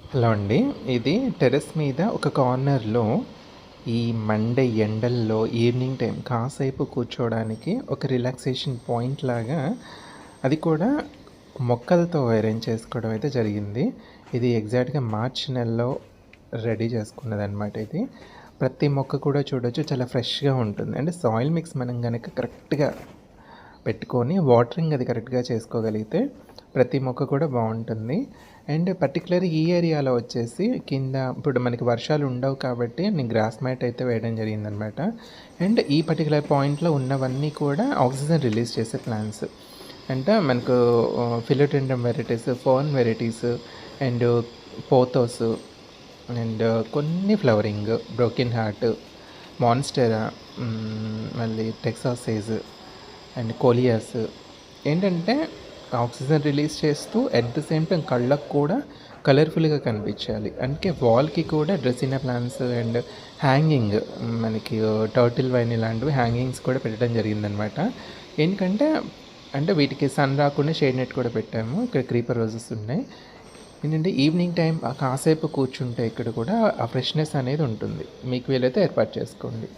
Hello అండి. ఇది terrace మీద ఒక కార్నర్‌లో ఈ మండే ఎండల్లో ఈవినింగ్ టైం కాసేపు కూర్చోవడానికి ఒక రిలాక్సేషన్ పాయింట్ లాగా అది కూడా మొక్కలతో అరేంజ్ చేసుకోవడం అయితే జరిగింది. ఇది ఎగ్జాక్ట్‌గా మార్చ్ నెలలో రెడీ చేసుకున్నదనమాట ఇది. ప్రతి మొక్క కూడా చూడొచ్చు చాలా ఫ్రెష్‌గా ఉంటుంది. అంటే సాయిల్ మిక్స్ మనం గనక కరెక్ట్‌గా పెట్టుకొని వాటరింగ్ అది కరెక్ట్‌గా చేసుకోగలిగితే ప్రతి మొక్క కూడా బావుంటుంది. అండ్ పర్టిక్యులర్ ఈ ఏరియాలో వచ్చేసి కింద ఇప్పుడు మనకి వర్షాలు ఉండవు కాబట్టి నేను గ్రాస్ మ్యాట్ అయితే వేయడం జరిగిందనమాట. అండ్ ఈ పర్టిక్యులర్ పాయింట్‌లో ఉన్నవన్నీ కూడా ఆక్సిజన్ రిలీజ్ చేసే ప్లాంట్స్. అంటే మనకు philodendron varieties, fern varieties and pothos and కొన్ని ఫ్లవరింగ్, బ్రోకెన్ హార్ట్, మాన్స్టెరా, మళ్ళీ టెక్సాస్ సేజ్ అండ్ కోలియాస్ ఏంటంటే ఆక్సిజన్ రిలీజ్ చేస్తూ అట్ ద సేమ్ టైం కళ్ళకు కూడా కలర్ఫుల్గా కనిపించాలి. అందుకే వాల్కి కూడా డ్రెసినా ప్లాంట్స్ అండ్ హ్యాంగింగ్ మనకి టర్టిల్ వైన్ ఇలాంటివి హ్యాంగింగ్స్ కూడా పెట్టడం జరిగిందనమాట. ఏంటంటే అంటే వీటికి సన్ రాకుండా షేడ్ నెట్ కూడా పెట్టాము. ఇక్కడ క్రీపర్ రోజెస్ ఉన్నాయి. ఏంటంటే ఈవినింగ్ టైం కాసేపు కూర్చుంటే ఇక్కడ కూడా ఆ ఫ్రెష్నెస్ అనేది ఉంటుంది. మీకు వీలైతే ఏర్పాటు చేసుకోండి.